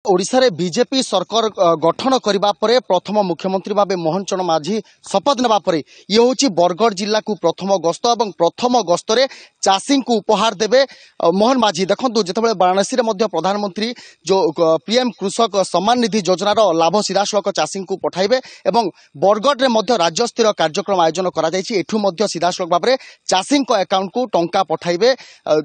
ओडिशा रे बीजेपी सरकार गठन करबा परे प्रथम मुख्यमंत्री भाव मोहन चरण माझी शपथ नेबा परे ये होची बरगढ़ जिला को प्रथम गस्त और प्रथम गस्तरे चाषी को उपहार देवे मोहन माझी। देखो जितेबाला वाराणसी रे मध्य प्रधानमंत्री जो पीएम कृषक सम्मान निधि योजनार लाभ सीधासलख चाषी को पठाइबे एवं बरगढ़ रे मध्य राज्य स्तर कार्यक्रम आयोजन करा जायछि। एठू मध्य सीधासलख भाव चाषी अकाउंट को टंका पठाइबे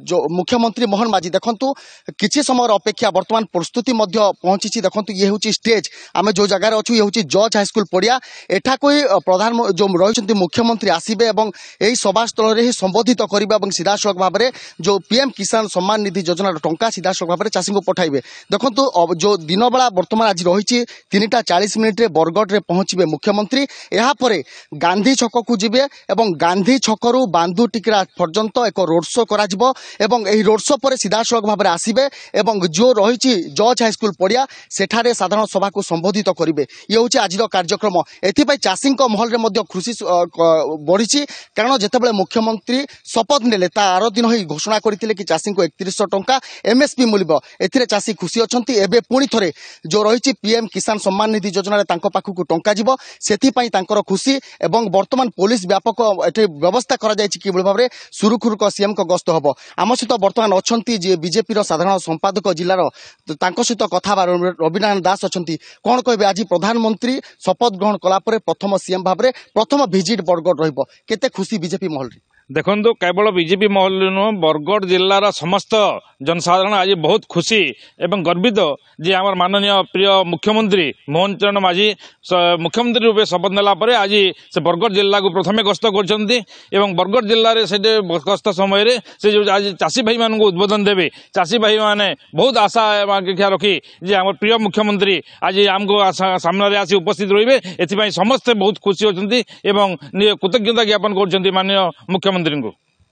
जो मुख्यमंत्री मोहन माझी। देखंतु किछि समय अपेक्षा वर्तमान प्रस्तुति पहुंची। देखो ये हूँ स्टेज आम जो जगार अच्छु ये हूँ जज हाईस्कल पड़िया। एठा कोई प्रधान जो रही मुख्यमंत्री आसबे और यही सभास्थल ही संबोधित करेंगे सीधासलख भाव में जो पीएम किसान सम्मान निधि योजनार टंका सीधासलख भाव में चाषी को पठाइबे। देखो जो दिन बेला बर्तमान आज रही 3:40 बरगढ़ में पहुंचे मुख्यमंत्री। यापर गांधी छक को जीवे और गांधी छकु बांधु टिकरा पर्यंत एक रोड शो करा रोड शो पर सीधासलख भाव में आसबे और जो रही जज हाईस्कल पड़िया सेठारे साधारण सभा को संबोधित करेंगे। ये हूँ आज कार्यक्रम। एथिपाई चाषी महल में खुशी बढ़ी कारण जितेबाला मुख्यमंत्री शपथ नेले ता आर दिन ही घोषणा करते कि चाषी को 3100 टंका एमएसपी मिलिबो। एथिरे चाषी खुशी अछंती। एबे पुणी थरे जो रही पीएम किसान सम्मान निधि योजना पाखक टंका जीवो सेथिपाई तांकर खुशी एवं वर्तमान पुलिस व्यापक एठी व्यवस्था करा जायछि कि भाव में सुरुखुरुक सीएम को गस्त हबो। आम सहित वर्तमान अछंती जे बीजेपी साधारण संपादक जिलार सहित कथा रविनारायण दास अच्छा कौन कहे आज प्रधानमंत्री शपथ ग्रहण कलापर प्रथम सीएम भाव में प्रथम विजिट बरगढ़ रहिबो खुशी बीजेपी महल रे। देखो केवल बीजेपी महल नुह बरगढ़ जिलार समस्त जनसाधारण आज बहुत खुशी एवं गर्वित जे आम माननीय प्रिय मुख्यमंत्री मोहन चरण माझी मुख्यमंत्री रूपे शपथ नेला परे आज से बरगढ़ जिला को प्रथमे गस्त कर बरगढ़ जिले से गस्त समय से जो आज चाषी भाई मान उद्बोधन देवे चाषी भाई मैंने बहुत आशा आकांक्षा रखी जे आम प्रिय मुख्यमंत्री आज आमको सामने आसी उपस्थित रहिबे। एथिपाई समस्ते बहुत खुशी होचंती एवं कृतज्ञता ज्ञापन कर माननीय मुख्यमंत्री को।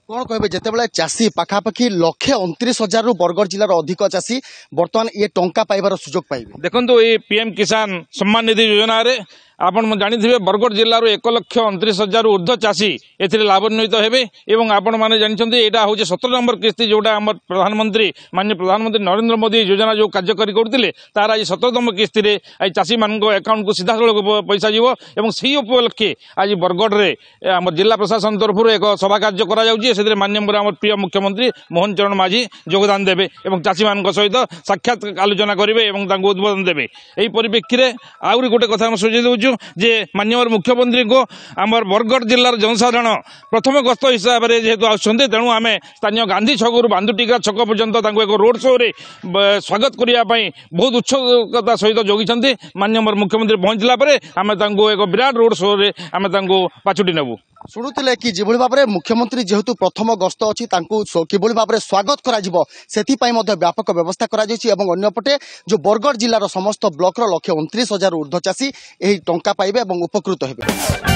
कौन कहे जितेबाला चाषी पाखापाखि 1,29,000 बरगढ़ जिलार अधिक चाषी बर्तमान ये टंका पाइबार सुजोग पाइबे। देखो ये पीएम किसान सम्मान निधि योजना रे आपण जानी बरगढ़ जिलूर 1,29,000 ऊर्ध्व चाषी ए लाभान्वित हेबे एवं आपण मैंने जानते यहाँ हूँ 17 नंबर किस्ती जोटा आम प्रधानमंत्री माननीय प्रधानमंत्री नरेंद्र मोदी योजना जो कार्यकारी करते तार आज 17तम किस्ती रे आज चाषी मान अकाउंट को सीधा पैसा जीव और से उपलक्षे आज बरगढ़ रे आम जिला प्रशासन तरफ एक सभा कार्य कर माननीय आम प्रिय मुख्यमंत्री मोहन चरण माझी योगदान देवे और चाषी मान सहित साक्षात आलोचना करेंगे और उद्बोधन देवे। यही परिप्रेक्षी में आहरी गोटे कथा सूझे दूँ जे माननीय मुख्यमंत्री को आमर बरगढ़ जिलार जनसाधारण प्रथम गस्त हिसाब से जेहेतु आसुँच तेणु आम स्थानीय गांधी छकु बांधुटिका छक पर्यंत एक रोड शो रे स्वागत करने बहुत उत्सुकता सहित जोगी माननीय मुख्यमंत्री पहुंचला आम एक विराट रोड शो रे आम पाछुटी नेबू। शुणुले कि जो भाव में मुख्यमंत्री जेहेतु प्रथम गस्त अच्छी कि भाव में स्वागत कर व्यापक व्यवस्था करपटे जो बरगढ़ जिलार समस्त ब्लॉक 1,29,000 ऊर्ध्व चाषी यही टंका पाइबे और उपकृत हेबे।